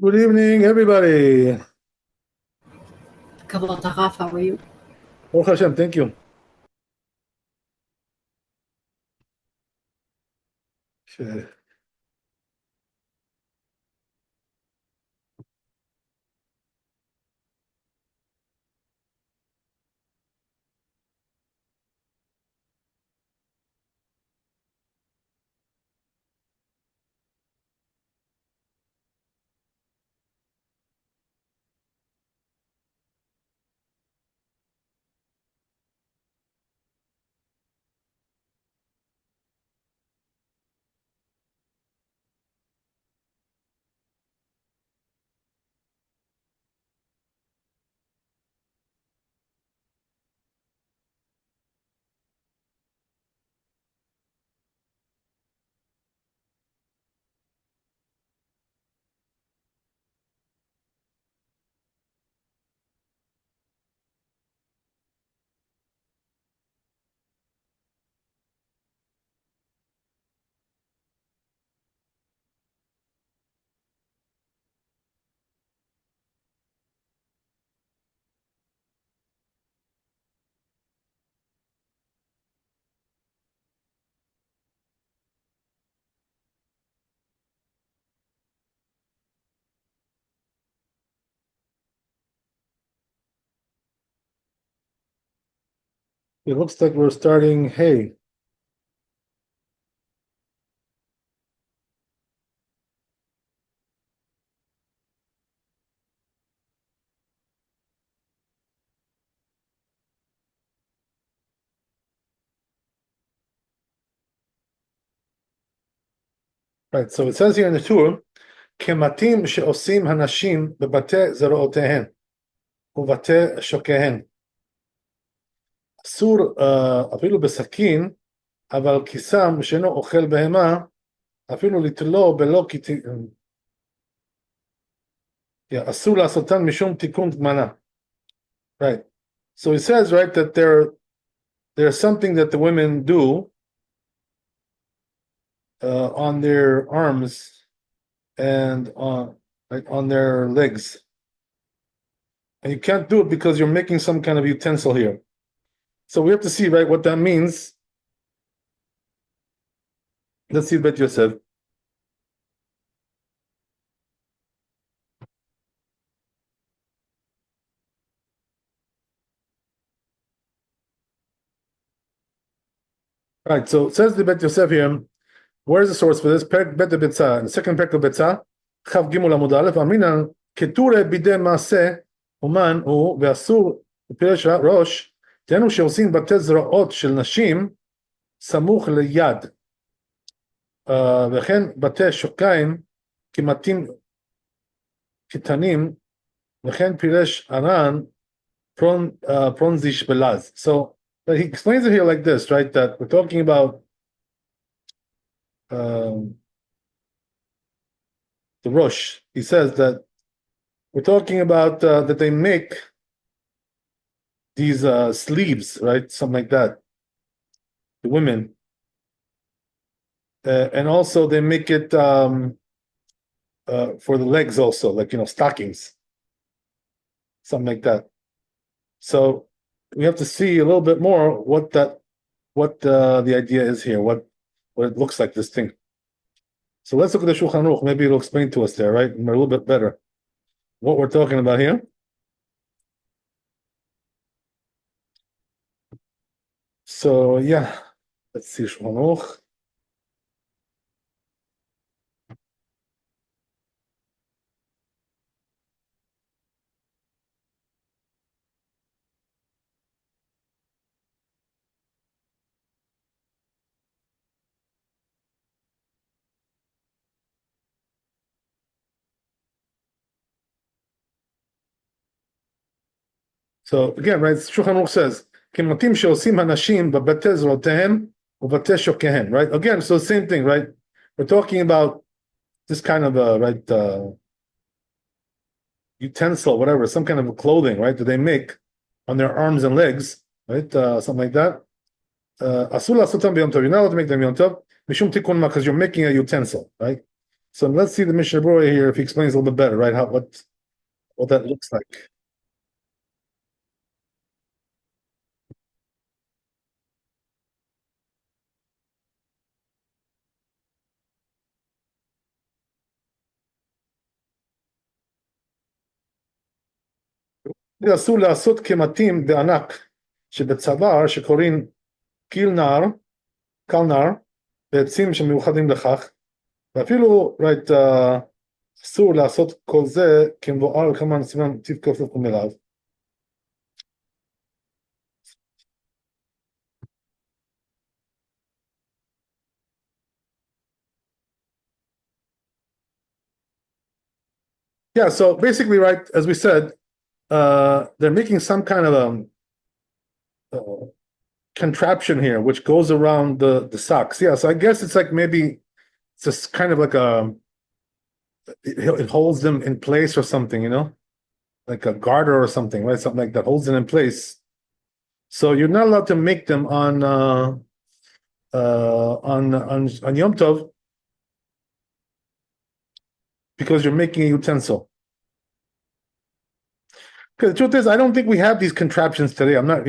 Good evening, everybody. Kavod Haraf, how are you? Baruch Hashem, thank you. Sure. It looks like we're starting. Hey, right. So it says here in the Torah, "Kematim she'osim hanashim bebate zerootehen ubate shokehen." אסור אפילו בסכין, אבל כיסם שאינו אוכל בהמה, אפילו לתלו בלא אסור לעשותן משום תיקון גמנה. Right. So it says, right, that there's something that the women do on their arms and on their legs. And you can't do it because you're making some kind of utensil here. So we have to see, right, what that means. Let's see Bet Yosef. Right, so it says the Bet Yosef here. Where's the source for this? Perek Bet Betzah. The second Perek Betzah, Chav Gimul Amud Aleph, Aminan, Keture Bide Maaseh, Uman, ואסור בפירש ראש, תהיינו שעושים בתי זרועות של נשים, סמוך ליד. וכן בתי שוקיים, כמתים קטנים, וכן פירש ארן, פרונזיש בלז. So he explains it here like this, right? That we're talking about the Rosh. He says that we're talking about that they make these sleeves, right? Something like that. The women. And also they make it for the legs also, like, stockings. Something like that. So we have to see a little bit more what the idea is here, what it looks like, this thing. So let's look at the Shulchan Aruch. Maybe it'll explain to us there, right? And a little bit better what we're talking about here. So yeah, let's see Shulchan Aruch. So again, right, Shulchan Aruch says, "Kematim sheosim hanashim b'bate zrotehem u'bate shokehem." Right? Again, so same thing, right? We're talking about this kind of utensil, whatever, some kind of clothing, right? That they make on their arms and legs, right? Something like that. Asur la'asotam b'yom tov. You're not allowed to make them yom tov. Mishum tikun ma, because you're making a utensil, right? So let's see the Mishnah Berurah here if he explains a little bit better, right? What that looks like. אסור לעשות כמתים בענק שבצוואר שקוראים קילנר, קלנר, בעצים שמיוחדים לכך, ואפילו, right, אסור לעשות כל זה כמבואר כמה סימן טיב כפוף ומרב. Yeah, so basically, right, as we said, they're making some kind of contraption here, which goes around the socks. Yeah, so I guess it's like maybe it's just kind of like it holds them in place or something, like a garter or something, right? Something like that holds them in place. So you're not allowed to make them on Yom Tov because you're making a utensil. Because the truth is, I don't think we have these contraptions today. I'm not,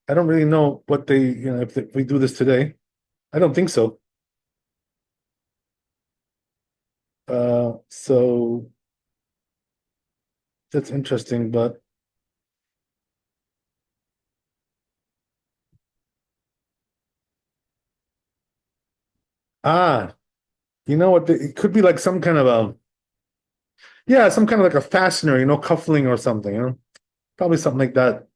I don't really know what they, if we do this today. I don't think so. So that's interesting, but you know what? It could be like some kind of some kind of like a fastener, cuffling or something, probably something like that.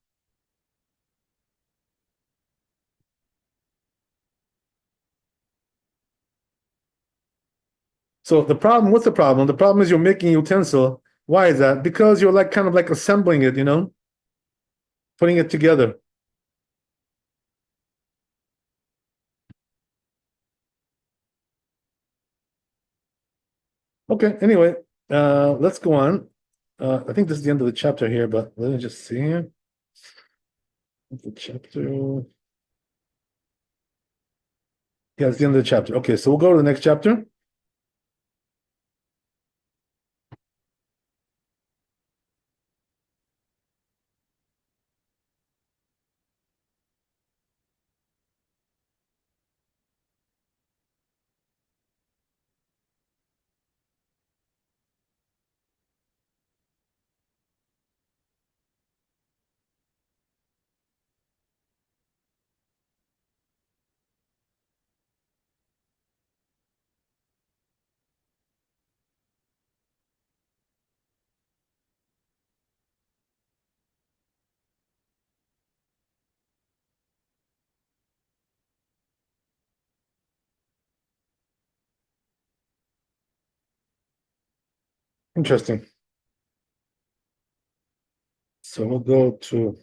So what's the problem? The problem is you're making a utensil. Why is that? Because you're like kind of like assembling it, putting it together. Okay, anyway, let's go on. I think this is the end of the chapter here, but let me just see here. The chapter. Yeah, it's the end of the chapter. Okay, so we'll go to the next chapter. Interesting. So we'll go to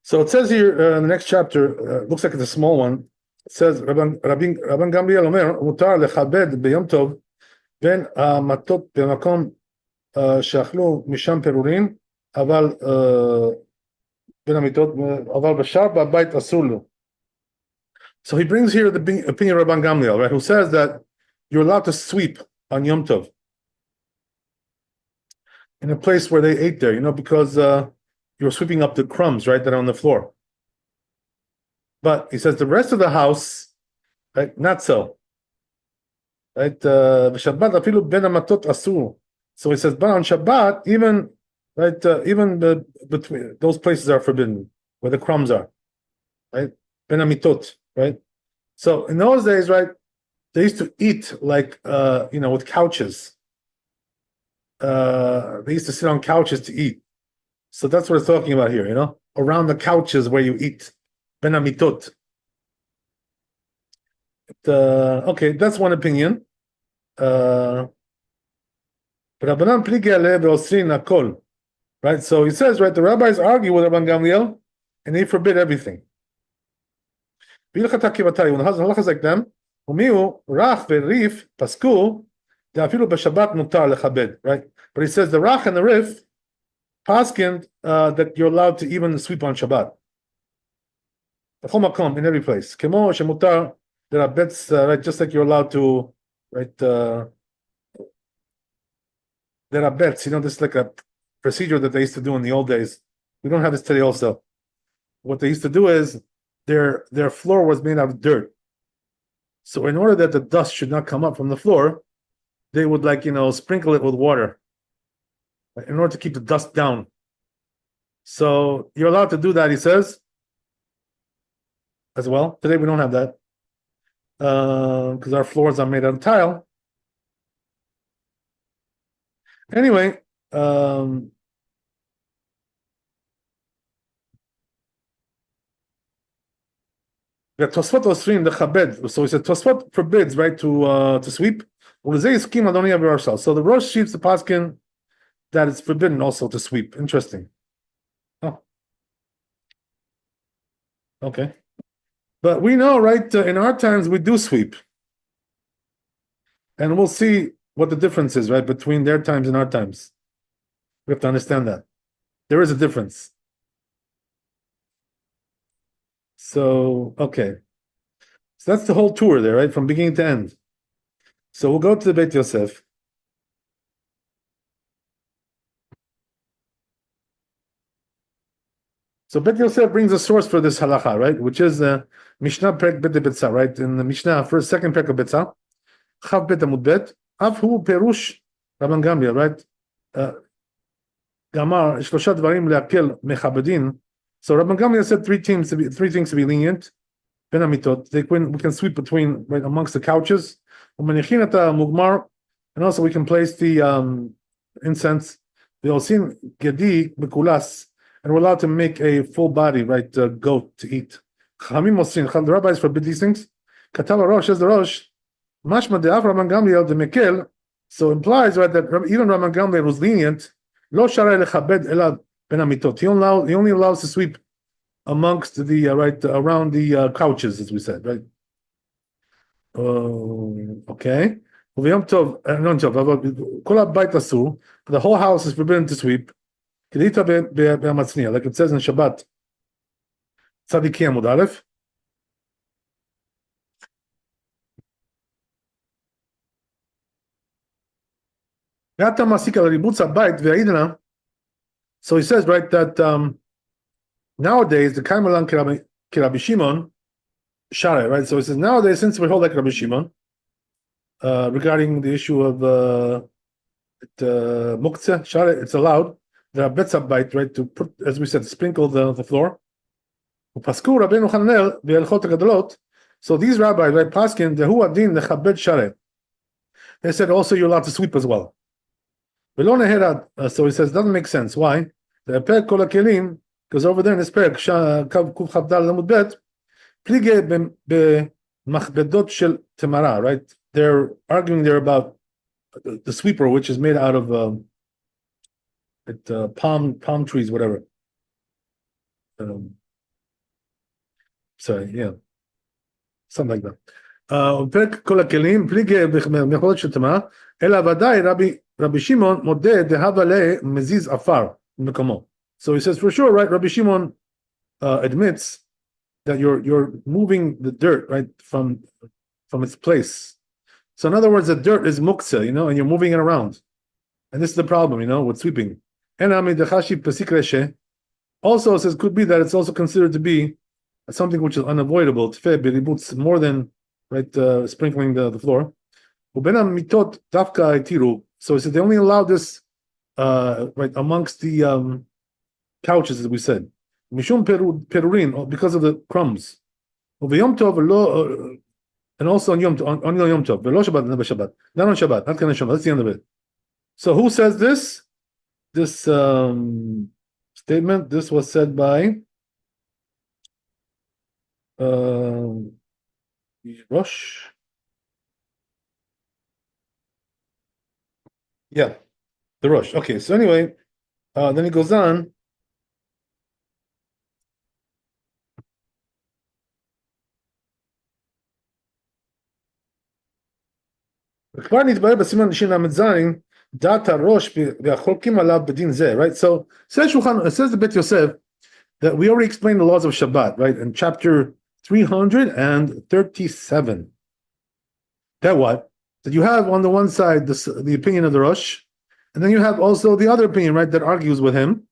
So it says here in the next chapter, looks like it's a small one. It says, Rabban Gamliel Omer, מותר לכבד ביום טוב בין המטות במקום שאכלו משם פירורים, אבל בין המיטות, אבל בשאר בבית אסור לו. So he brings here the opinion of Rabban Gamliel, right, who says that you're allowed to sweep on Yom Tov in a place where they ate there, because you're sweeping up the crumbs, right, that are on the floor. But he says the rest of the house, right, not so. Right, Shabbat afilu ben amatot asur. So he says, but on Shabbat, even right, even between those places are forbidden where the crumbs are, right? Ben amitot, right? So in those days, right, they used to eat like with couches. They used to sit on couches to eat. So that's what we're talking about here, around the couches where you eat. Ben amitot. Okay, that's one opinion. Right, so he says, right, the rabbis argue with Rabban Gamliel and they forbid everything. When the halachas like them, right? But he says the rach and the rif, paskin that you're allowed to even sweep on Shabbat. In every place. Kemo shemutar, there are bets, right, just like you're allowed to, right, there are bets, this is like a procedure that they used to do in the old days. We don't have this today also. What they used to do is their floor was made out of dirt. So in order that the dust should not come up from the floor, they would sprinkle it with water in order to keep the dust down. So you're allowed to do that, he says, as well. Today we don't have that because our floors are made out of tile. Anyway, the Tosfot Osrim, the Chabed. So he said Tosfot forbids, right, to sweep. So the Rosh sheets the paskin that it's forbidden also to sweep. Interesting. Oh, okay. But we know, right, in our times we do sweep. And we'll see what the difference is, right, between their times and our times. We have to understand that. There is a difference. So, okay. So that's the whole tour there, right, from beginning to end. So we'll go to the Beit Yosef. So Beit Yosef brings a source for this halacha, right, which is Mishnah Perek Bet Betzah, right, in the Mishnah, second Perek of Betzah, Chav Bet Amud Bet, Af Hu Perush Rabban Gamliel, right, Gamar Shlosha Dvarim Leakel Mechabedin. So Rabban Gamliel said three things to be lenient. Ben Amitot, we can sweep between, right, amongst the couches. And also we can place the incense. The Osin Gedi Bekulas, and we're allowed to make a full body, right, goat to eat. The rabbis forbid these things. Katal Rosh, says the Rosh, Mashma de Rabban Gamliel de Mekel, so implies, right, that even Rabban Gamliel was lenient. Lo Sharai Lechabed Elad Ben Amitot. He only allows to sweep amongst the right around the couches, as we said, right? Okay. The whole house is forbidden to sweep. Like it says in Shabbat. Tzadiki Amud Aleph. So he says, right, that nowadays the Karmelan Rabbi Shimon Share, right? So he says nowadays, since we hold like Rabbi Shimon regarding the issue of muktzeh Share, it's allowed. There are bets bite, right, to put, as we said, sprinkle the floor. So these rabbis, right, paskin dehu adin lechabed Share. They said also you're allowed to sweep as well. So he says doesn't make sense. Why? The perek kol hakelim, because over there in this perek kav kuf chavdal lamud bet. Right? They're arguing there about the sweeper, which is made out of palm trees, whatever. Sorry, yeah, something like that. פרק כל הכלים, פליגי במכולות של טמאה, אלא ודאי רבי שמעון מודה דהבה למזיז עפר במקומו. So he says for sure, right, Rabbi Shimon admits that you're moving the dirt, right, from its place. So in other words, the dirt is muktzeh, and you're moving it around. And this is the problem, with sweeping. Also, it says could be that it's also considered to be something which is unavoidable, more than, right, sprinkling the floor. So it says they only allow this right amongst the couches, as we said. Mishum perurin, because of the crumbs. And also on Yom Tov, not on Shabbat, not kind of Shabbat. That's the end of it. So who says this? This statement. This was said by Rosh. Yeah, the Rosh. Okay, so anyway, then he goes on. כבר נתברר בסימן שין ל"ז Data Rosh v'acholkim alav b'din zeh, right? So it says the Bet Yosef that we already explained the laws of Shabbat, right? In chapter 337. That what? That you have on the one side the opinion of the Rosh, and then you have also the other opinion, right, that argues with him.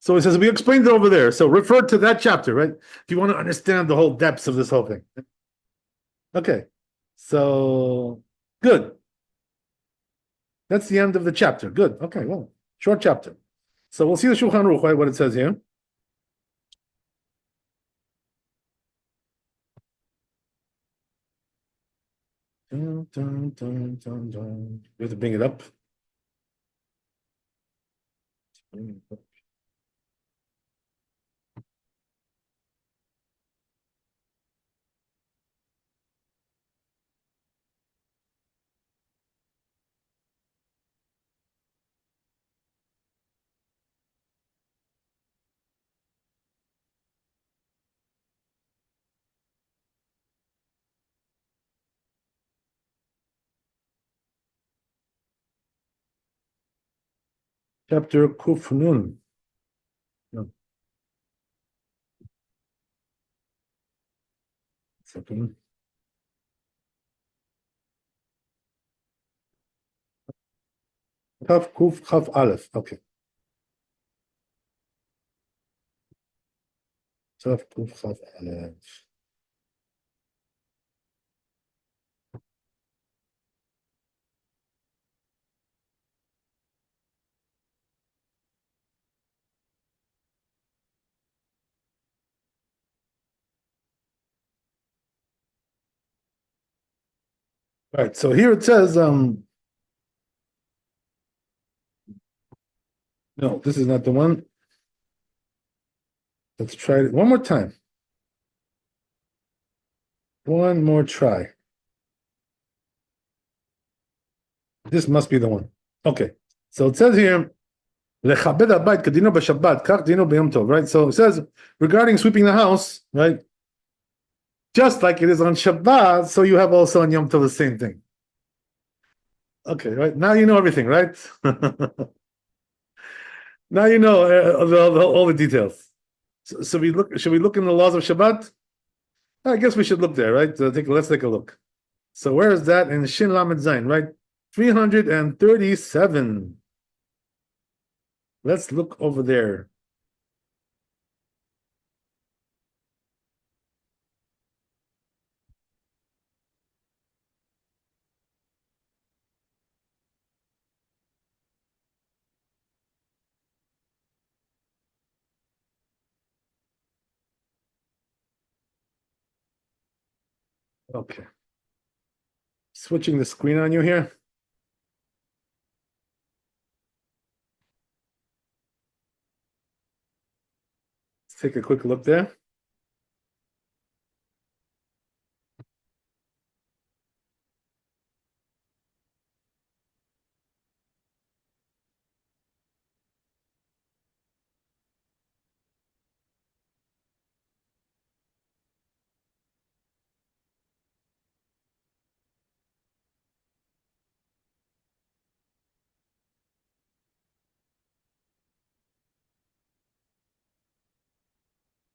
So he says, we explained it over there. So refer to that chapter, right? If you want to understand the whole depths of this whole thing. Okay. So good. That's the end of the chapter. Good. Okay, well, short chapter. So we'll see the Shulchan Aruch, right, what it says here. Dun, dun, dun, dun, dun. We have to bring it up. Chapter Kuf Nun. No. Second. Kaf Kuf Kaf Aleph. Okay. Kaf Kuf Kaf Aleph. Right. So here it says, no, this is not the one. Let's try it one more time. One more try. This must be the one. Okay. So it says here, Lechabed habayit kadino b'Shabbat, kach dino b'Yom Tov, right? So it says regarding sweeping the house, right? Just like it is on Shabbat, so you have also on Yom Tov the same thing. Okay, right? Now you know everything, right? Now you know all the details. So we look. Should we look in the laws of Shabbat? I guess we should look there, right? Let's take a look. So where is that in Shin Lamed Zayin, right? 337. Let's look over there. Okay. Switching the screen on you here. Let's take a quick look there.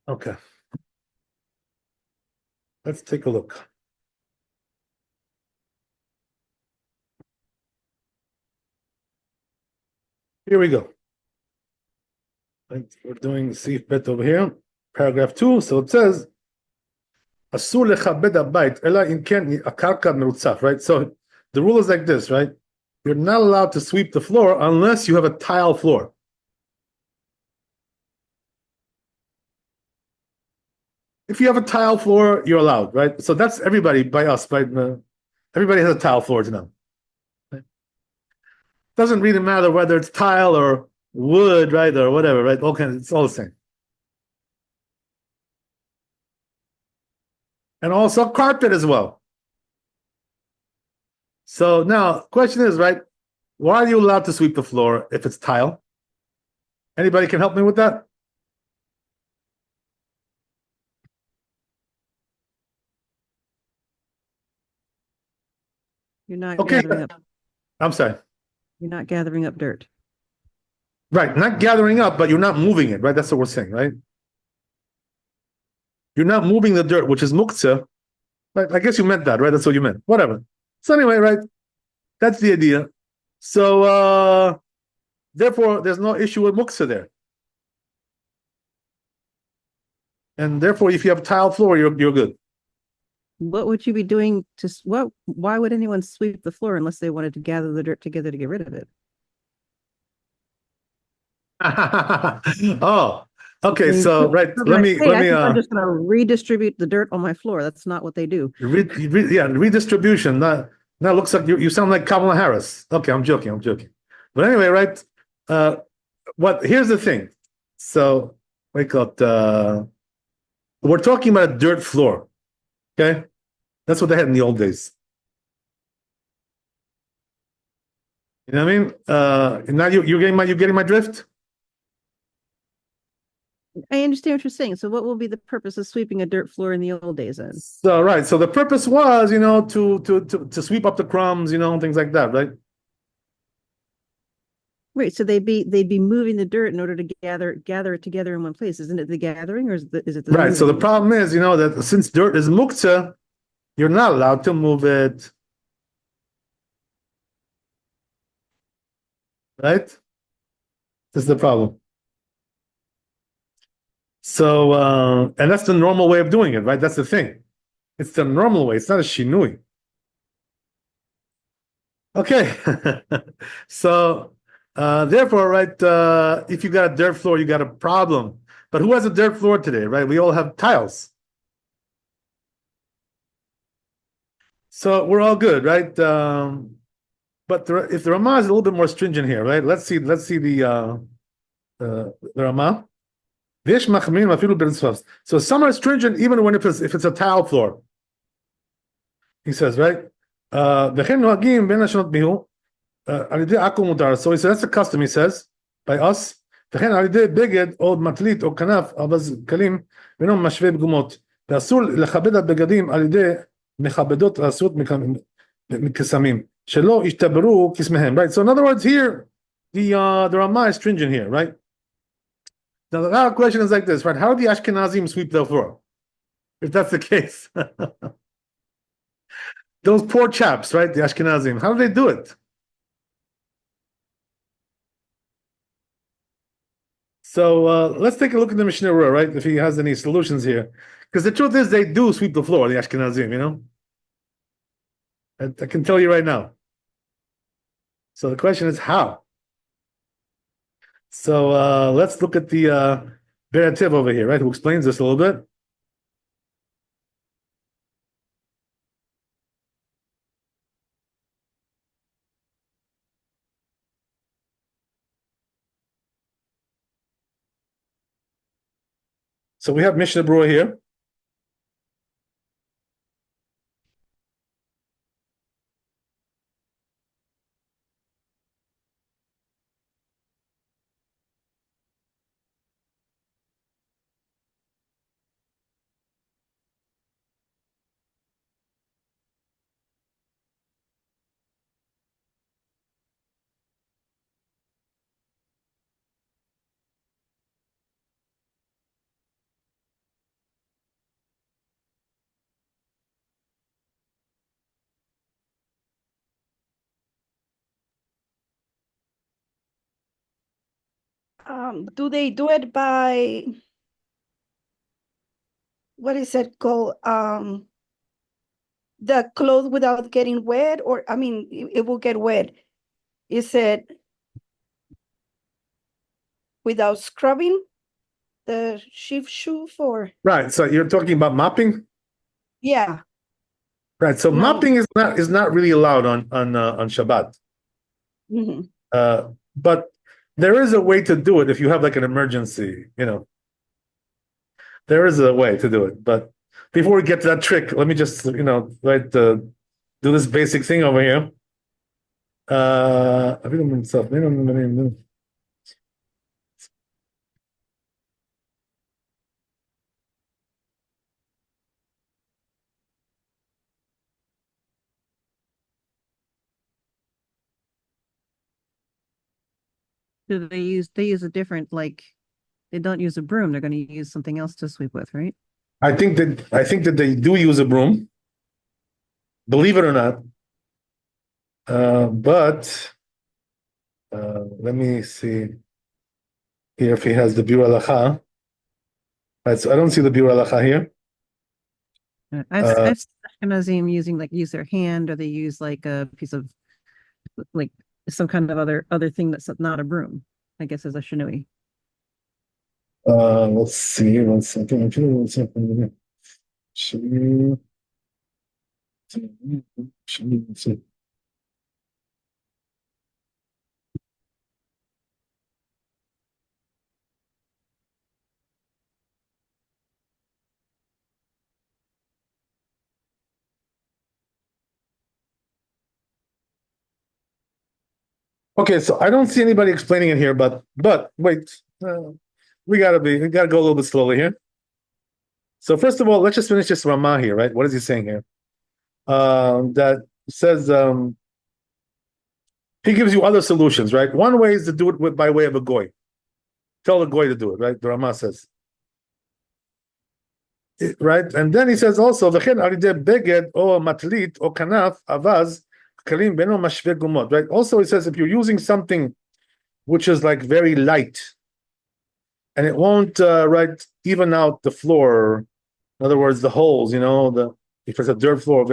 Okay. Let's take a look. Here we go. We're doing Sif Bet over here, paragraph 2. So it says, Asur lechabed habayit, ela im ken akarka merutzaf, right? So the rule is like this, right? You're not allowed to sweep the floor unless you have a tile floor. If you have a tile floor, you're allowed, right? So that's everybody by us, right? Everybody has a tile floor now. Right? Doesn't really matter whether it's tile or wood, right, or whatever, right? It's all the same. And also carpet as well. So now, question is, right? Why are you allowed to sweep the floor if it's tile? Anybody can help me with that? You're not Okay. getting up. I'm sorry. You're not gathering up dirt. Right, not gathering up, but you're not moving it, right? That's what we're saying, right? You're not moving the dirt, which is muktzah. Right? I guess you meant that, right? That's what you meant. Whatever. So anyway, right? That's the idea. So therefore, there's no issue with muktzah there. And therefore, if you have tile floor, you're good. What would you be doing to what? Why would anyone sweep the floor unless they wanted to gather the dirt together to get rid of it? Oh, okay. And So right, let like, me hey, let I me think I'm just going to redistribute the dirt on my floor. That's not what they do. yeah, redistribution. That looks like you sound like Kamala Harris. Okay, I'm joking. I'm joking. But anyway, right? Uh, what? Here's the thing. So we got we're talking about a dirt floor. Okay, that's what they had in the old days. You know what I mean? Now you getting my drift. I understand what you're saying. So, what will be the purpose of sweeping a dirt floor in the old days then? So right. So the purpose was, to sweep up the crumbs, things like that, right? Right. So they'd be moving the dirt in order to gather it together in one place. Isn't it the gathering or is it the Right. So the moving? problem is, that since dirt is muktzah, you're not allowed to move it, right? This is the problem. So, and that's the normal way of doing it, right? That's the thing. It's the normal way. It's not a shinui. Okay. So, therefore, right, if you got a dirt floor, you got a problem. But who has a dirt floor today, right? We all have tiles. So we're all good, right? But if the Ramah is a little bit more stringent here, right? Let's see the Ramah. So some are stringent even when if it's a tile floor. He says, right? וכן נוהגים בין השנות מיהו על ידי עכו"ם מותר. So he says that's a custom, he says, by us. וכן על ידי בגד או מטלית או כנף אווז קלים ואינו משווה פגומות. ואסור לכבד הבגדים על ידי מכבדות העשויות מקסמים שלא ישתברו קסמיהם. Right? So in other words, here the Ramah is stringent here, right? Now the other question is like this, right? How do the Ashkenazim sweep the floor? If that's the case. Those poor chaps, right? The Ashkenazim. How do they do it? So let's take a look at the Mishnah Rura, right? If he has any solutions here. Because the truth is they do sweep the floor, the Ashkenazim, I can tell you right now. So the question is how? So let's look at the Berativ over here, right? Who explains this a little bit. So we have Mishnah Brura here. Do they do it by what is it called? The clothes without getting wet, or I mean, it will get wet. Is it without scrubbing the shift shoe for? Right. So you're talking about mopping? Yeah, Right. So no. mopping is not really allowed on Shabbat. Mhm. But there is a way to do it if you have like an emergency. There is a way to do it. But before we get to that trick, let me just right do this basic thing over here. Uh, Do they use a different, like, they don't use a broom, they're gonna use something else to sweep with, right? I think that they do use a broom, believe it or not. But let me see here if he has the Biur Halacha. Right, so I don't see the Biur Halacha here. I've seen Ashkenazim use their hand, or they use like a piece of, like, some kind of other thing that's not a broom, I guess, as a shinui. Let's see, one second. Okay, so I don't see anybody explaining it here, but wait, we gotta go a little bit slowly here. So first of all, let's just finish this Ramah here, right? What is he saying here? That says he gives you other solutions, right? One way is to do it by way of a goy. Tell the goy to do it, right? The Ramah says. Right? And then he says also, V'chen arideh beged or matlit or kanaf avaz kalim beno mashve gumot. Right? Also, he says if you're using something which is like very light, and it won't right even out the floor. In other words, the holes. If it's a dirt floor,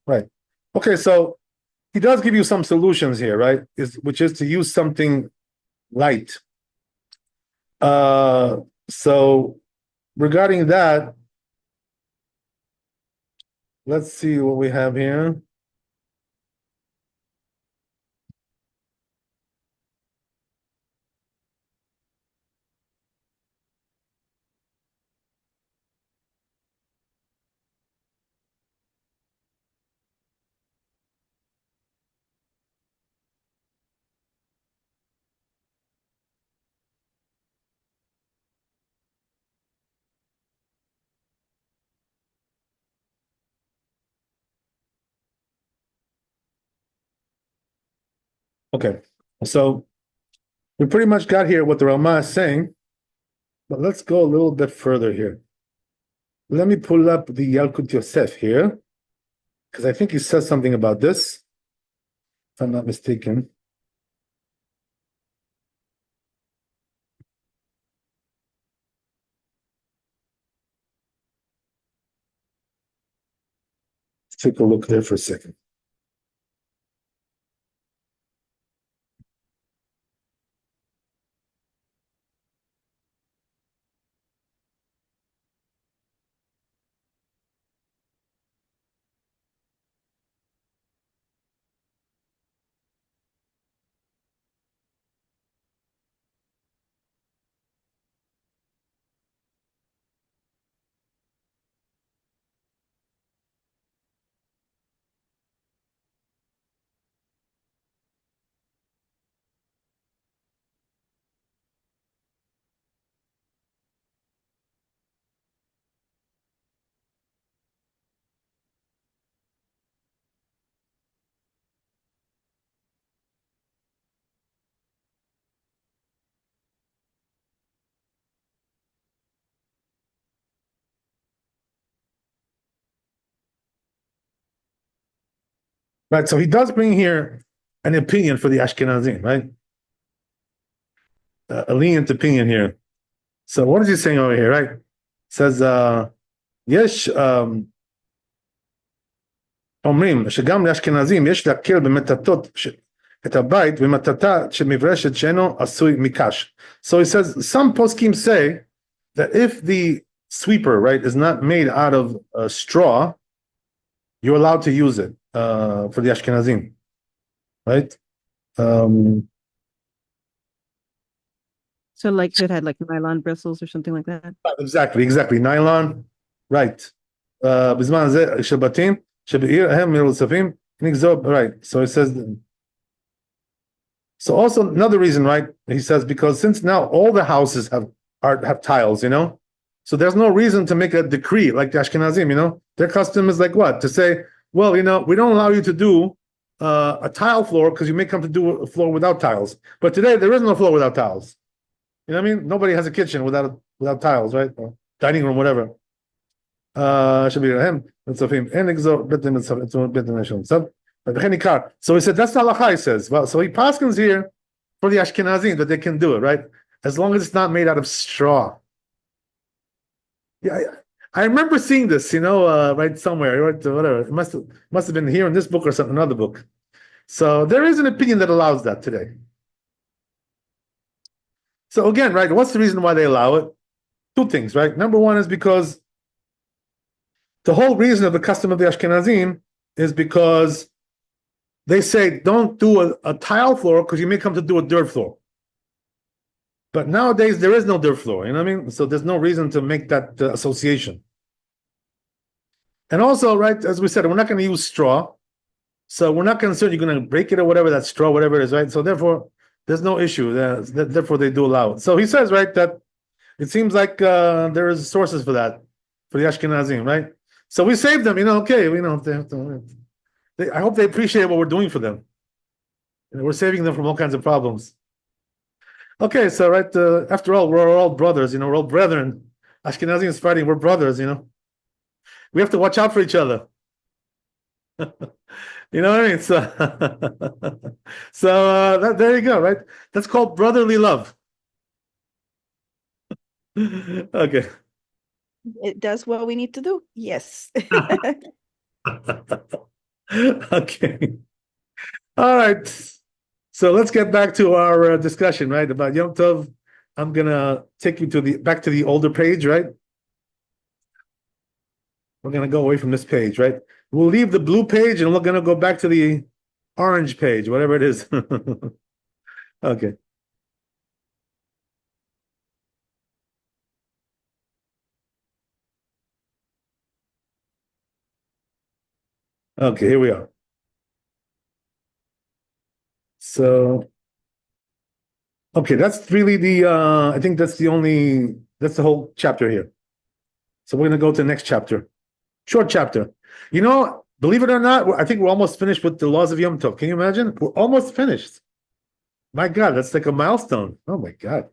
right? Okay, so he does give you some solutions here, right? Which is to use something light. So regarding that, let's see what we have here. Okay, so we pretty much got here what the Ramah is saying, but let's go a little bit further here. Let me pull up the Yalkut Yosef here, because I think he says something about this, if I'm not mistaken. Let's take a look there for a second. Right, so he does bring here an opinion for the Ashkenazim, right? A lenient opinion here. So what is he saying over here, right? It says, yes, אומרים שגם לאשכנזים יש להקל במטאטות את הבית במטאטה שמברשת שאינו עשוי מקש. So he says, some poskim say that if the sweeper, right, is not made out of straw, you're allowed to use it for the Ashkenazim, right? So like it had like nylon bristles or something like that. Exactly. Nylon, right. בזמן הזה של בתים שבעיר הם מרוצפים נגזור, right. So it says, so also another reason, right? He says because since now all the houses have tiles, so there's no reason to make a decree like the Ashkenazim, their custom is like what? To say, well, we don't allow you to do a tile floor because you may come to do a floor without tiles. But today there is no floor without tiles. You know what I mean? Nobody has a kitchen without tiles, right? Or dining room, whatever. Should be him. So he said that's not halacha. He says, well, so he paskins here for the Ashkenazim that they can do it, right? As long as it's not made out of straw. Yeah, I remember seeing this, right somewhere, right, whatever. It must have been here in this book or something, another book. So there is an opinion that allows that today. So again, right, what's the reason why they allow it? Two things, right? Number one is because the whole reason of the custom of the Ashkenazim is because they say don't do a tile floor because you may come to do a dirt floor. But nowadays there is no dirt floor, you know what I mean? So there's no reason to make that association. And also, right, as we said, we're not going to use straw. So we're not concerned you're going to break it or whatever, that straw, whatever it is, right? So therefore, there's no issue. Therefore, they do allow it. So he says, right, that it seems like there is sources for that, for the Ashkenazim, right? So we saved them, okay, I hope they appreciate what we're doing for them. We're saving them from all kinds of problems. Okay, so right, after all, we're all brothers, we're all brethren. Ashkenazim is fighting, we're brothers, We have to watch out for each other. You know what I mean? So there you go, right? That's called brotherly love. Okay. It does what we need to do. Yes. Okay. All right. So let's get back to our discussion, right, about Yom Tov. I'm gonna take you back to the older page, right? We're gonna go away from this page, right? We'll leave the blue page and we're gonna go back to the orange page, whatever it is. Okay. Okay, here we are. So, okay, that's really I think that's the whole chapter here. So we're gonna go to the next chapter. Short chapter. Believe it or not, I think we're almost finished with the laws of Yom Tov. Can you imagine? We're almost finished. My God, that's like a milestone. Oh my God.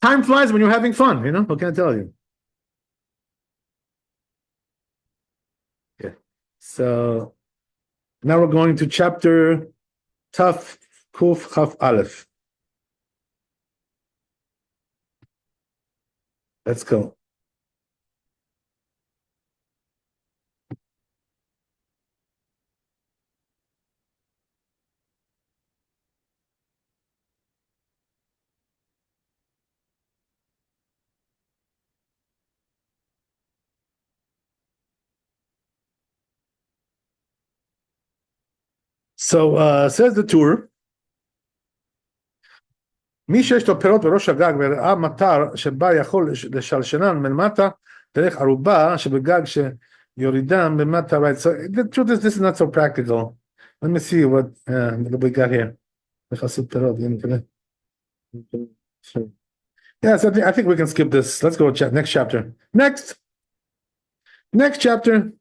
Time flies when you're having fun, what can I tell you? Okay. So now we're going to chapter Taf Kuf Chaf Aleph. Let's go. So says the Tur, מי שיש לו פירות בראש הגג וראה מטר שבה יכול לשלשלן מלמטה דרך ערובה שבגג שיורידם למטה, right? So the truth is this is not so practical. Let me see what we got here. Yes, I think we can skip this. Let's go next chapter. Next chapter.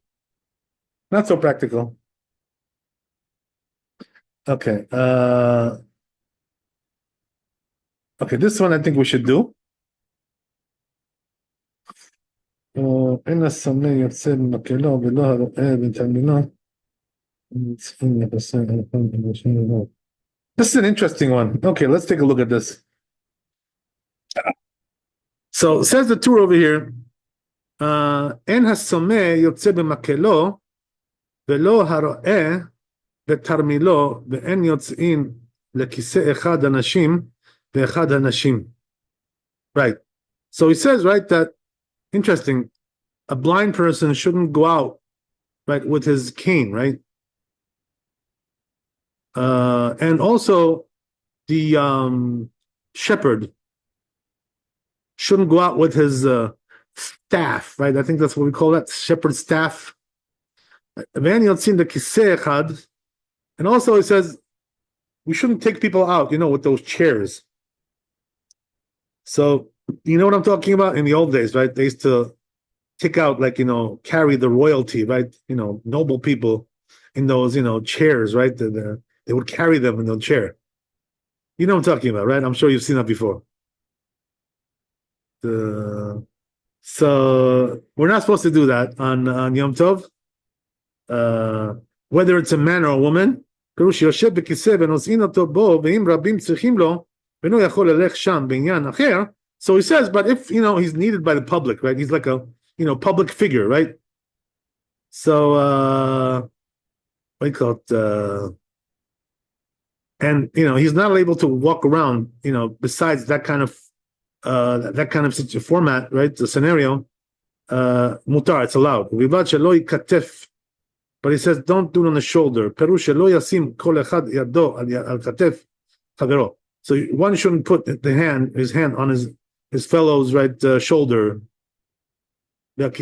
Not so practical. Okay. Okay, this one I think we should do. אין הסמל יוצא במקלו ולא הרואה בתלמינו. This is an interesting one. Okay, let's take a look at this. So says the Torah over here, אין הסומא יוצא במקלו ולא הרואה בתרמילו ואין יוצאים לכיסא אחד אנשים ואחד אנשים. Right. So he says, right, that interesting, a blind person shouldn't go out, right, with his cane, right? And also the shepherd shouldn't go out with his staff, right? I think that's what we call that, shepherd staff. And also it says we shouldn't take people out, with those chairs. So you know what I'm talking about? In the old days, right? They used to take out, like, carry the royalty, right? Noble people in those, chairs, right? They would carry them in the chair. You know what I'm talking about, right? I'm sure you've seen that before. So we're not supposed to do that on Yom Tov. Whether it's a man or a woman. שיושב בכיסא ונושאים אותו בו, ואם רבים צריכים לו, ואינו יכול ללך שם בעניין אחר. So he says, but if, he's needed by the public, right? He's like a, public figure, right? So, what do you call it? And, he's not able to walk around, besides that kind of format, right? The scenario, mutar, it's allowed. ובלבד שלא ייכתף. But he says, don't do it on the shoulder. פירוש שלא ישים כל אחד ידו על כתף חברו. So one shouldn't put his hand on his fellow's right shoulder. And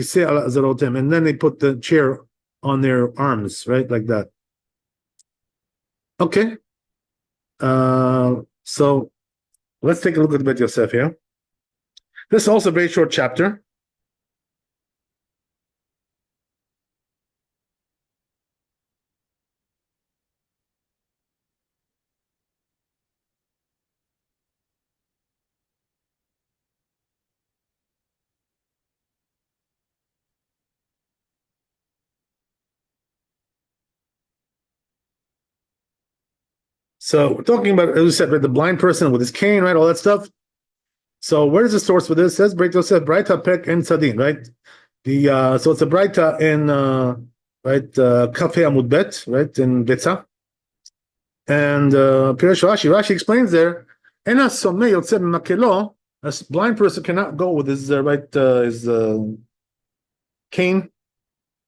then they put the chair on their arms, right? Like that. Okay. So let's take a look at the Bet Yosef here. This is also a very short chapter. So we're talking about, as we said, right, the blind person with his cane, right, all that stuff. So where is the source for this? It says Breit Yosef, Braita Pek and Sadin, right? So it's a Braita in Kafei Amud Bet, right, in Betza. And Pirish Rashi explains there, Ena Somei Yotzeh Makelo, a blind person cannot go with his cane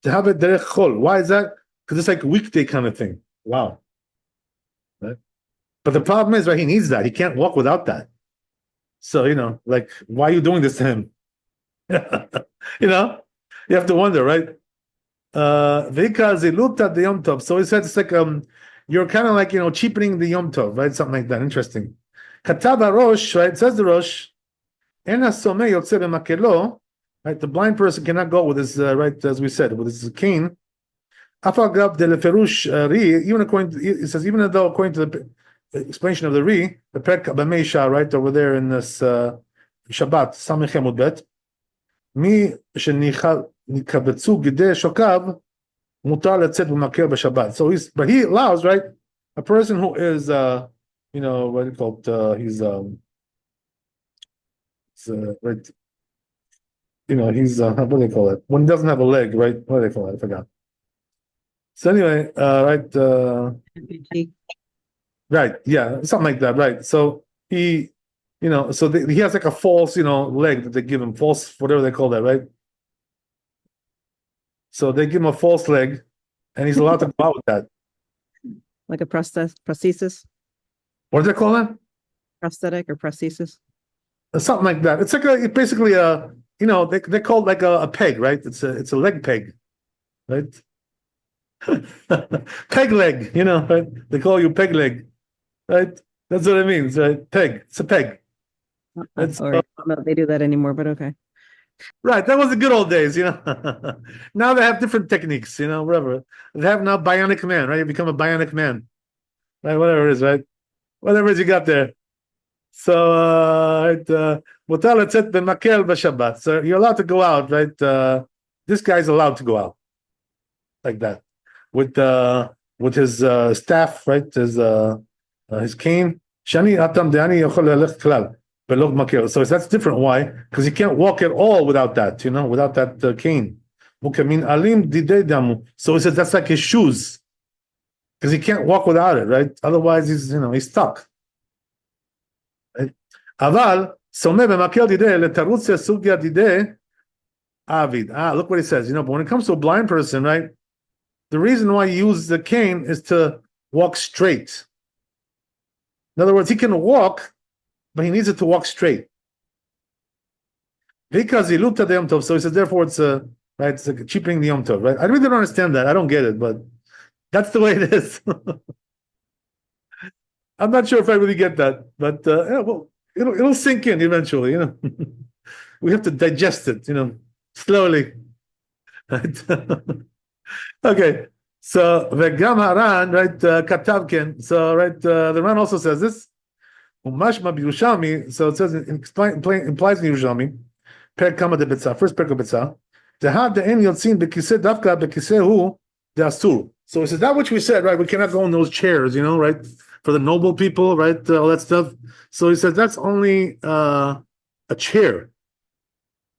to have it derech chol. Why is that? Because it's like a weekday kind of thing. Wow. Right? But the problem is, right, he needs that. He can't walk without that. So, like, why are you doing this to him? You have to wonder, right? So he said it's like you're kind of like, cheapening the Yom Tov, right? Something like that. Interesting. Katava Rosh, right? It says the Rosh, right? The blind person cannot go with his right, as we said, with his cane. Even according to, it says, even though according to the explanation of the Ri, the Pek B'Meisha, right over there in this Shabbat, Samech Yamud Bet, Mi shenikabetzu gidei shokav mutar letzet b'makel b'Shabbat. So but he allows, right, a person who is what do you call it? He's right, he's what do they call it? When he doesn't have a leg, right? What do they call it? I forgot. So anyway, right, right, yeah, something like that, right? So he, so he has like a false, leg that they give him, false, whatever they call that, right? So they give him a false leg, and he's allowed to go out with that. Like a prosthesis? What do they call that? Prosthetic or prosthesis? Something like that. It's like basically they call it like a peg, right? It's a leg peg, right? Peg leg, right? They call you peg leg, right? That's what it means, right? Peg. It's a peg. Or no, they do that anymore, but okay. Right, that was the good old days, Now they have different techniques, whatever. They have now bionic man, right? You become a bionic man, right? Whatever it is, right? Whatever it is you got there. So, so you're allowed to go out, right? This guy's allowed to go out like that with his staff, right? His cane. So that's different. Why? Because he can't walk at all without that, without that cane. So he says that's like his shoes, because he can't walk without it, right? Otherwise, he's stuck. Right? Aval look what he says. But when it comes to a blind person, right? The reason why he uses the cane is to walk straight. In other words, he can walk, but he needs it to walk straight. Because he looked at the Yom Tov, so he says, therefore, it's right, it's like cheapening the Yom Tov, right? I really don't understand that. I don't get it, but that's the way it is. I'm not sure if I really get that, but well, it'll sink in eventually. We have to digest it, slowly. Right? Okay. So vegam haran, right? Katavkin. So the Ran also says this. Umashma b'Yushalmi. So it says implies in Yerushalmi. Per kama de betzah. First per betzah. Tehad de'en yotzin bekiseh davka bekiseh hu de'asur. So he says that which we said, right? We cannot go in those chairs, right? For the noble people, right? All that stuff. So he says that's only a chair.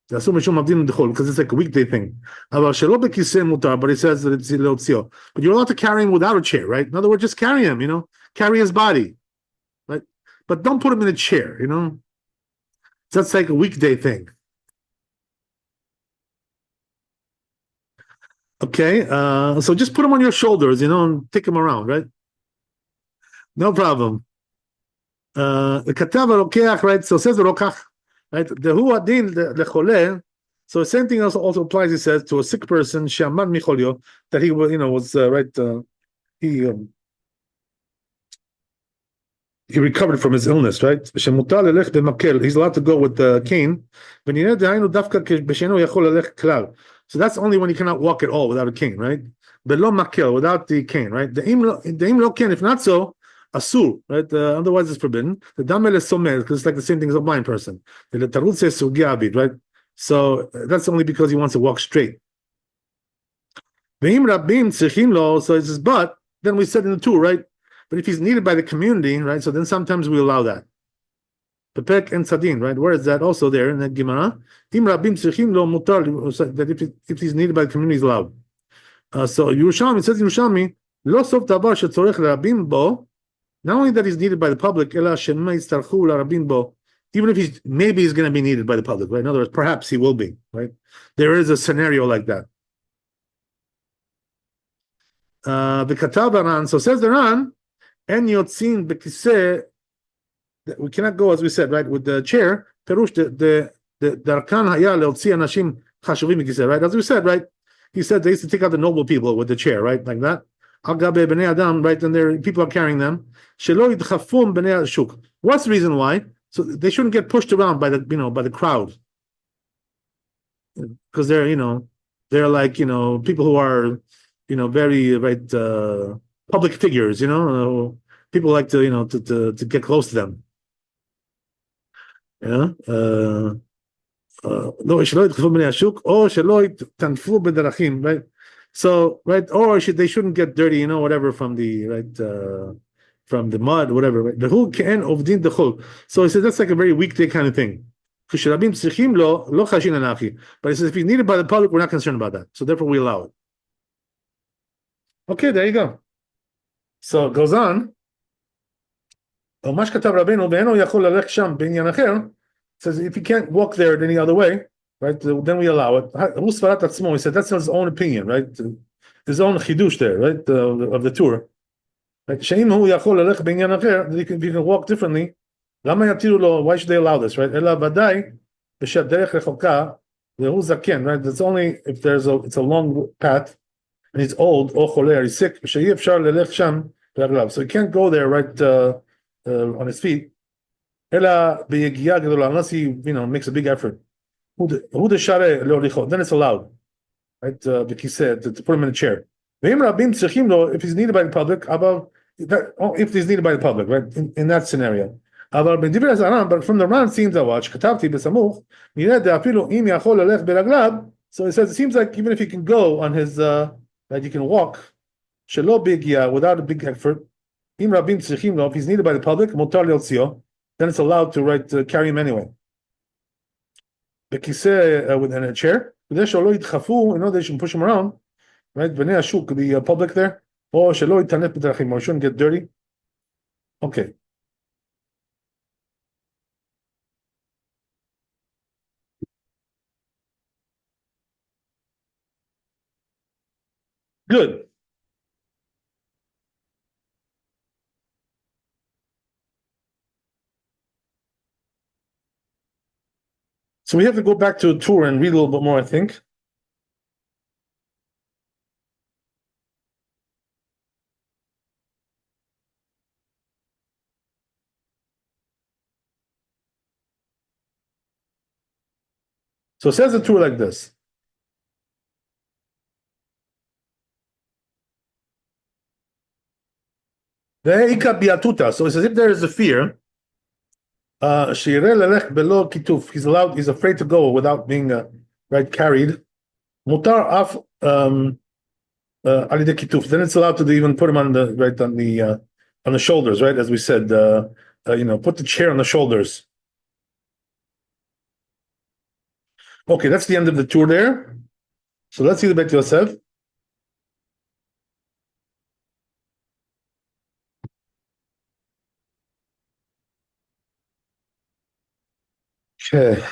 Because it's like a weekday thing. But he says that it's leotzio. But you're allowed to carry him without a chair, right? In other words, just carry him, carry his body, right? But don't put him in a chair, So that's like a weekday thing. Okay, so just put him on your shoulders, and take him around, right? No problem. The katav rokeach, right? So it says the rokach, right? The hu adin the chole. So the same thing also applies. He says to a sick person, shaman micholio, that he was right. He recovered from his illness, right? He's allowed to go with the cane. So that's only when he cannot walk at all without a cane, right? Without the cane, right? If not so, asur, right? Otherwise it's forbidden. The damel is somer, because it's like the same thing as a blind person. The tarut says sugiabid, right? So that's only because he wants to walk straight. So it says, but then we said in the two, right? But if he's needed by the community, right? So then sometimes we allow that. Pepek and Sadin, right? Where is that? Also there in the Gemara. That if he's needed by the community, he's allowed. So Yerushalmi, it says Yerushalmi, lo sof davar shetzorech rabim bo. Not only that he's needed by the public, ela shemay starchu rabim bo. Even if he's going to be needed by the public, right? In other words, perhaps he will be, right? There is a scenario like that. The Katav Ran, so says the Ran, and yotzin bekiseh. We cannot go, as we said, right, with the chair. Perush the darkan haya leotzi anashim chashuvim bekiseh, right? As we said, right, he said they used to take out the noble people with the chair, right, like that. Al gabe bnei adam, right, and there people are carrying them. Shelo yidchafum bnei shuk. What's the reason why? So they shouldn't get pushed around by the crowd, because they're like people who are very right public figures. People like to to get close to them. No, שלא ידחפו בני השוק, או שלא יתנפו בדרכים, right? So, right, or they shouldn't get dirty, whatever from the from the mud, whatever. Right? The who can ovdin the chol. So he says that's like a very weekday kind of thing. But he says if he's needed by the public, we're not concerned about that. So therefore we allow it. Okay, there you go. So it goes on. מה שכתב רבינו, ואינו יכול ללכת שם בעניין אחר, says if you can't walk there any other way, right, then we allow it. הוא סברת עצמו, he said that's his own opinion, right, his own חידוש there, right, of the tour. Right, שאם הוא יכול ללכת בעניין אחר, if you can walk differently, למה יתירו לו, why should they allow this, right, אלא ודאי, בשדרך רחוקה, והוא זקן, right, it's only if it's a long path, and he's old, או חולה, he's sick, שאי אפשר ללכת שם, so he can't go there, right, on his feet, unless he makes a big effort. Then it's allowed, right? To put him in a chair. If he's needed by the public, if he's needed by the public, right? In that scenario. But from the Ran seems I watch, so it says it seems like even if he can go on his that you can walk without a big effort. If he's needed by the public, then it's allowed to carry him anyway. Within a chair, they shouldn't push him around, right? The public there, or shouldn't get dirty. Okay. Good. So we have to go back to a tour and read a little bit more, I think. So it says a tour like this. So it says if there is a fear, he's allowed, he's afraid to go without being right carried. Mutar af then it's allowed to even put him on the right on the shoulders, right? As we said, put the chair on the shoulders. Okay, that's the end of the tour there. So let's see the Beit Yosef. Okay.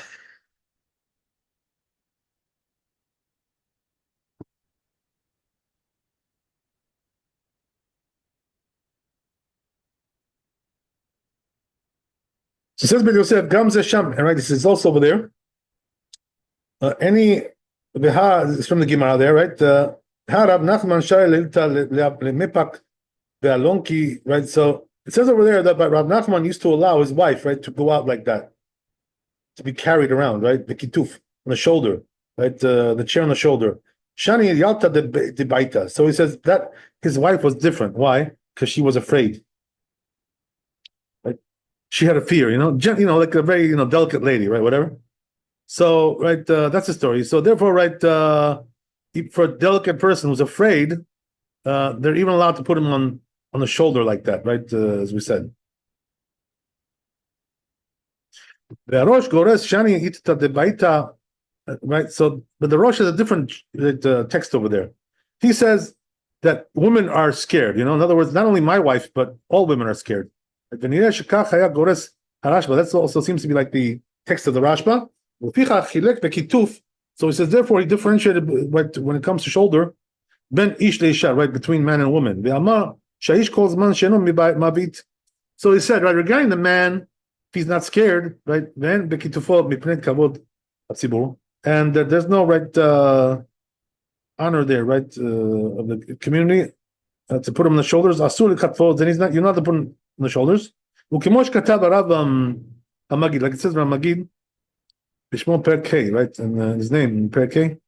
So it says Beit Yosef, Gam Zesham, and right, this is also over there. Any is from the Gemara there, right? Harab Nachman Shai Lemepak Ve'alonki, right? So it says over there that Rav Nachman used to allow his wife, right, to go out like that, to be carried around, right? The kituf on the shoulder, right? The chair on the shoulder. Shani Yalta de Baita. So he says that his wife was different. Why? Because she was afraid. Right? She had a fear, like a very delicate lady, right? Whatever. So, right, that's the story. So, therefore, right, for a delicate person who's afraid, they're even allowed to put him on the shoulder like that, right? As we said. Right. So, but the Rosh has a different text over there. He says that women are scared. In other words, not only my wife, but all women are scared. That also seems to be like the text of the Rashba. So he says, therefore, he differentiated when it comes to shoulder, ben ish leisha, right, between man and woman. So he said, right, regarding the man, if he's not scared, right, then and there's no right honor there, right, of the community to put him on the shoulders. Then you're not to put him on the shoulders. Like it says Ramagid. Bishmon Perkei, right? And his name Perkei.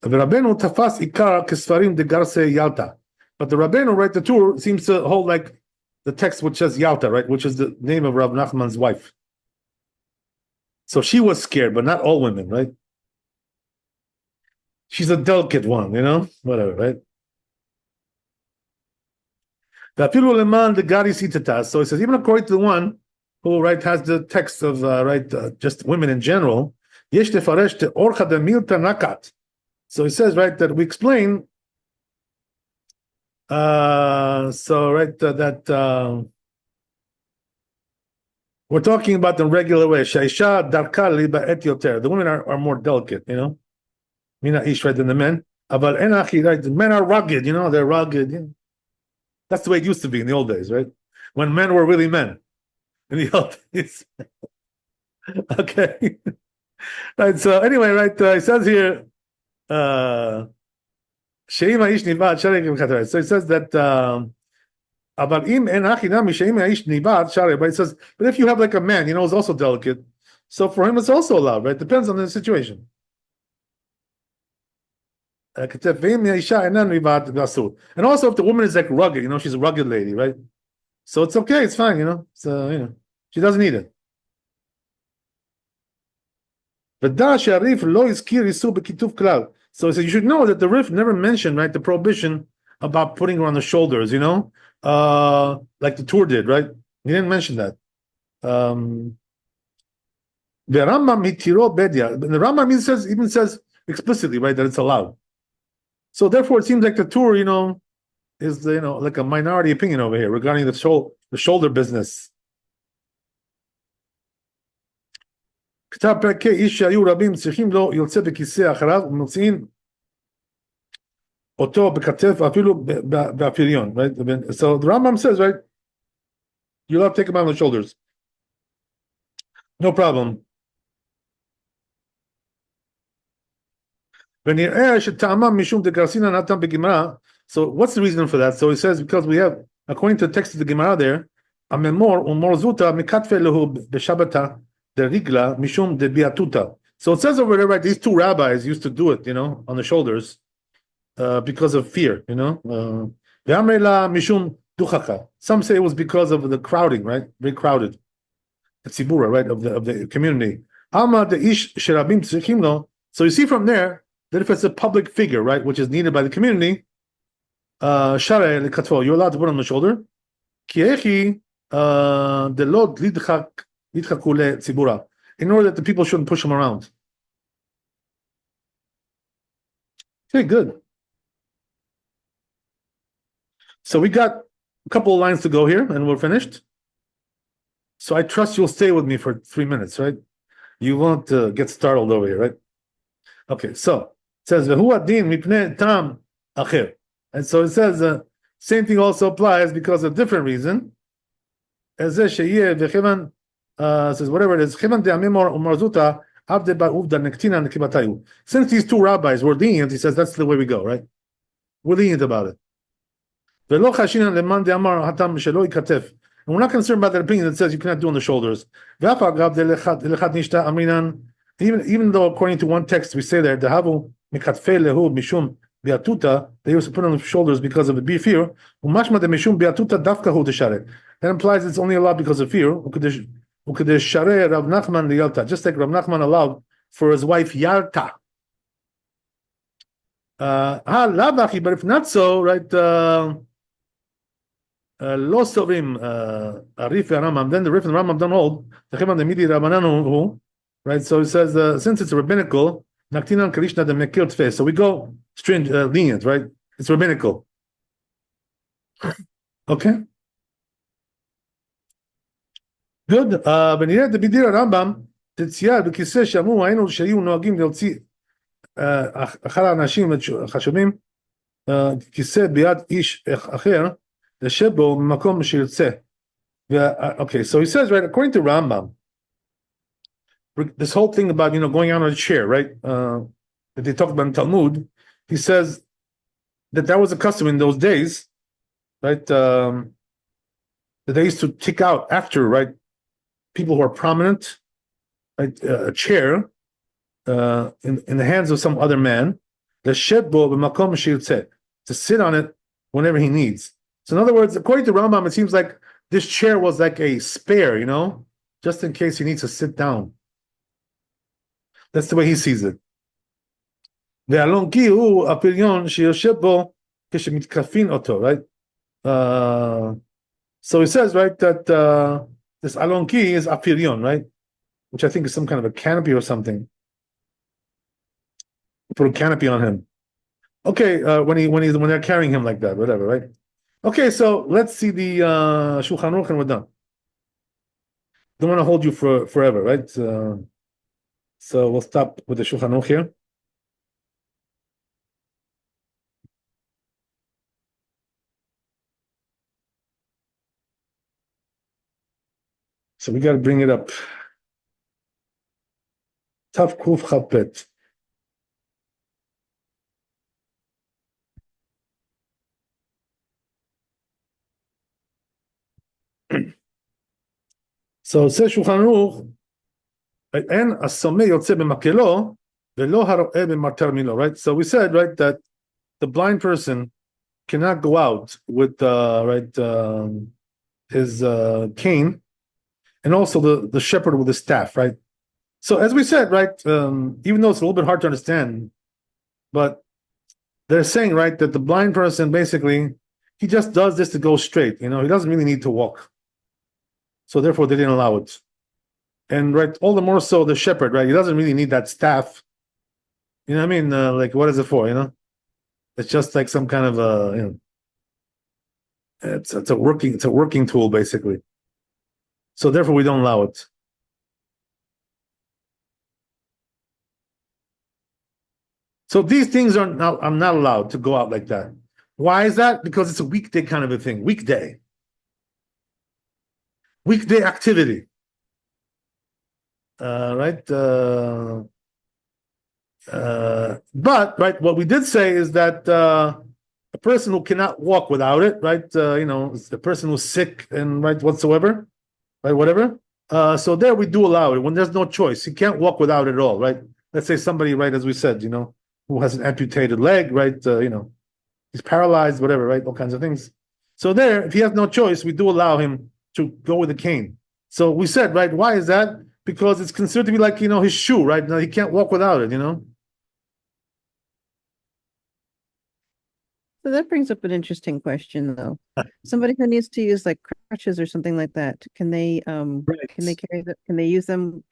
Rabbeinu tafas ikar kesfarim de garse Yalta. But the Rabbeinu, right, the tour seems to hold like the text which says Yalta, right, which is the name of Rav Nachman's wife. So she was scared, but not all women, right? She's a delicate one, whatever, right? So it says even according to the one who right has the text of just women in general. So he says, right, that we explain, that we're talking about the regular way. The women are more delicate, Mina ish, right, than the men. Right, the men are rugged, they're rugged. That's the way it used to be in the old days, right? When men were really men. In the old days. Okay. Right, so anyway, right, it says here, so it says that, but it says, but if you have like a man, who's also delicate, so for him it's also allowed, right? Depends on the situation. And also if the woman is like rugged, she's a rugged lady, right? So it's okay, it's fine, so she doesn't need it. So you should know that the Rif never mentioned, right, the prohibition about putting her on the shoulders, like the tour did, right? He didn't mention that. The Rambam even says explicitly, right, that it's allowed. So therefore, it seems like the tour, is like a minority opinion over here regarding the shoulder business. כתב פרקי איש שהיו רבים צריכים לו יוצא בכיסא אחריו ומוציאים אותו בכתף אפילו באפיריון, right? So the Rambam says, right, you'll have to take him on the shoulders, no problem. ונראה שטעמם משום דגרסינא נתן בגמרא. So what's the reason for that? So he says because we have, according to the text of the Gemara there, הממור ומור זוטה מקטפה להו בשבתא Rigla mishum de biatuta. So it says over there, right? These two rabbis used to do it, on the shoulders, because of fear, Ve'amrela mishum duchaka. Some say it was because of the crowding, right? Very crowded. The tzibura, right, of the community. Alma the ish sherabim tzrichim lo. So you see from there that if it's a public figure, right, which is needed by the community, share lekatvo, you're allowed to put on the shoulder. Kiechi the lod lidchak lidchakule tzibura, in order that the people shouldn't push him around. Okay, good. So we got a couple of lines to go here, and we're finished. So I trust you'll stay with me for 3 minutes, right? You won't get startled over here, right? Okay, so it says v'hu adin mipnei tam acher, and so it says same thing also applies because of a different reason. As sheyeh v'chevan says whatever it is chevan de'amimor umarzuta avde ba'uvda nektina nekibatayu. Since these two rabbis were lenient, he says that's the way we go, right? We're lenient about it. V'lo chashinan leman de'amar hatam shelo ikatef. And we're not concerned about that opinion that says you cannot do on the shoulders. Even though according to one text we say there, they used to put on the shoulders because of the fear. That implies it's only allowed because of fear. Just like Rav Nachman allowed for his wife Yalta. But if not so, right? Lo sovim Arif Rambam. Then the Rif and Rambam don't hold. Right. So it says since it's rabbinical, naktinan karishna the mekir tfes. So we go strange lenient, right? It's rabbinical. Okay. Good. ונראה דבדיר הרמב"ם תצייר בכיסא שאמרו היינו שהיו נוהגים להוציא אחר האנשים החשובים כיסא ביד איש אחר. The shebo makom shirtzeh. Okay, so he says, right, according to Rambam, this whole thing about going out on a chair, right? That they talk about in Talmud, he says that was a custom in those days, right? That they used to take out after, right, people who are prominent, right, a chair in the hands of some other man, the shebo makom shirtzeh, to sit on it whenever he needs. So in other words, according to Rambam, it seems like this chair was like a spare, just in case he needs to sit down. That's the way he sees it. Right? So he says, right, that this alonki is apirion, right? Which I think is some kind of a canopy or something. Put a canopy on him. Okay, when they're carrying him like that, whatever, right? Okay, so let's see the Shulchan Aruch and we're done. Don't want to hold you forever, right? So we'll stop with the Shulchan Aruch here. So we got to bring it up. Tav Kuf Chapet. So it says Shulchan Aruch, en asome yotze b'makelo velo haro'eh b'marter milo. Right. So we said, right, that the blind person cannot go out with his cane, and also the shepherd with his staff. Right. So as we said, right, even though it's a little bit hard to understand, but they're saying, right, that the blind person basically he just does this to go straight. He doesn't really need to walk. So therefore, they didn't allow it. And right, all the more so the shepherd, right? He doesn't really need that staff. You know what I mean? Like, what is it for? It's just like some kind of it's a working tool basically. So therefore, we don't allow it. So these things I'm not allowed to go out like that. Why is that? Because it's a weekday kind of a thing. Weekday activity, right? But right, what we did say is that a person who cannot walk without it, right? The person who's sick and right whatsoever, right, whatever. So there we do allow it when there's no choice. He can't walk without it at all, right? Let's say somebody, right, as we said, who has an amputated leg, right? He's paralyzed, whatever, right? All kinds of things. So there, if he has no choice, we do allow him to go with a cane. So we said, right, why is that? Because it's considered to be like, his shoe, right? Now he can't walk without it, So that brings up an interesting question, though. Somebody who needs to use like crutches or something like that, can they Right. carry that? Can they use them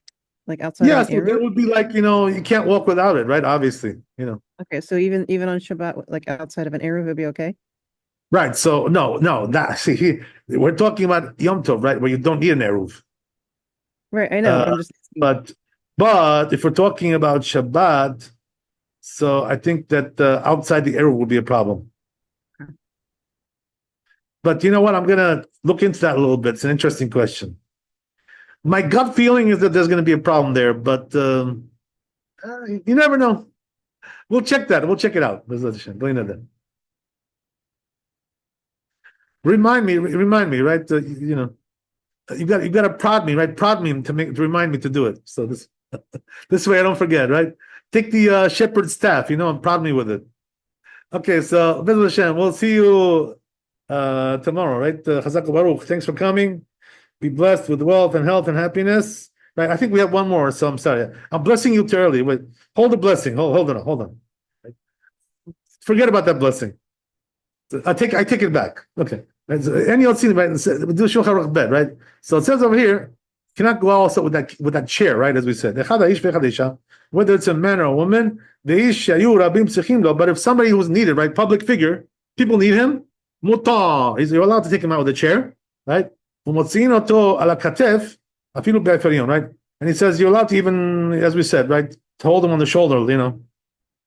like outside Yeah, of an so that Eruv? would be like, you can't walk without it, right? Obviously. Okay, so even on Shabbat, like outside of an Eruv, it'd be okay. Right. So no, we're talking about Yom Tov, right? Where you don't need an eruv. Right, I know, but Uh, I'm just but if we're talking about Shabbat, so I think that outside the eruv will be a problem. Okay. But you know what? I'm gonna look into that a little bit. It's an interesting question. My gut feeling is that there's going to be a problem there, but you never know. We'll check that. We'll check it out. Remind me, right? You got to prod me, right? Prod me to remind me to do it. So this way I don't forget, right? Take the shepherd's staff, and prod me with it. Okay, so Bezrat Hashem, we'll see you tomorrow, right? Chazak Baruch. Thanks for coming. Be blessed with wealth and health and happiness. Right? I think we have one more, so I'm sorry. I'm blessing you too early. Wait, hold the blessing. Hold on. Forget about that blessing. I take it back. Okay. Any old scene, right? Do Shulchan Aruch bed, right? So it says over here, cannot go also with that chair, right? As we said, whether it's a man or a woman, but if somebody who's needed, right, public figure, people need him, you're allowed to take him out with a chair, right? Right? And he says you're allowed to even, as we said, right, to hold him on the shoulder,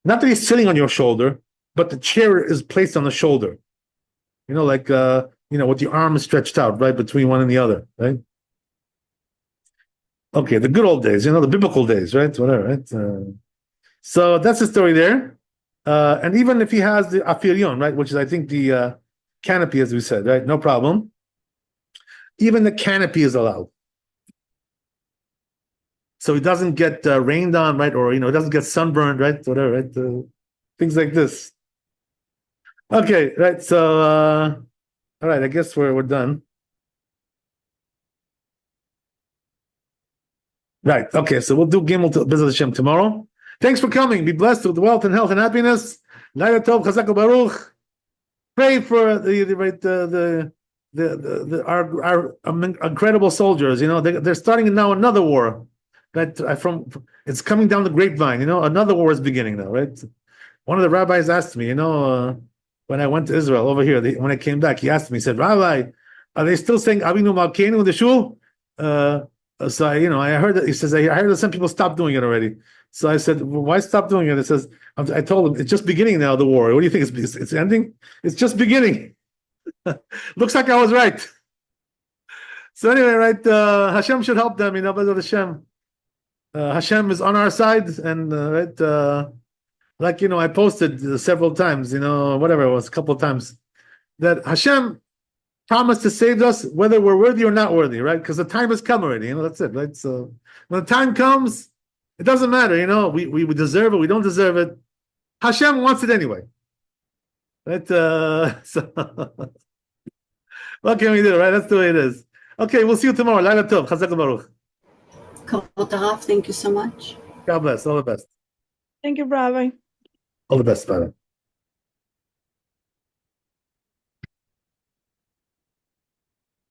not that he's sitting on your shoulder, but the chair is placed on the shoulder. Like with the arms stretched out, right, between one and the other, right? Okay, the good old days, the biblical days, right? Whatever, right? So that's the story there. And even if he has the afirion, right, which is I think the canopy, as we said, right, no problem. Even the canopy is allowed, so he doesn't get rained on, right, or doesn't get sunburned, right, whatever, right? Things like this. Okay, right. So, all right. I guess we're done. Right. Okay. So we'll do Gimel to Bezrat Hashem tomorrow. Thanks for coming. Be blessed with wealth and health and happiness. Laila Tov, Chazak Baruch. Pray for our incredible soldiers. They're starting now another war. Right. It's coming down the grapevine. Another war is beginning now. Right. One of the rabbis asked me. When I went to Israel over here, when I came back, he asked me, he said, Rabbi, are they still saying Avinu Malkeinu in the shul? So I heard that, he says, I heard that some people stopped doing it already. So I said, well, why stop doing it? It says, I told him, it's just beginning now, the war. What do you think? It's ending? It's just beginning. Looks like I was right. So anyway, right, Hashem should help them, Bezrat Hashem. Hashem is on our side, and right, like, I posted several times, whatever it was, a couple of times, that Hashem promised to save us whether we're worthy or not worthy, right? Because the time has come already, that's it, right? So when the time comes, it doesn't matter, we deserve it, we don't deserve it. Hashem wants it anyway. Right? So what can we do, right? That's the way it is. Okay, we'll see you tomorrow. Laila Tov, Chazak Baruch. Kavod Harav, thank you so much. God bless, all the best. Thank you, Rabbi. All the best, Father.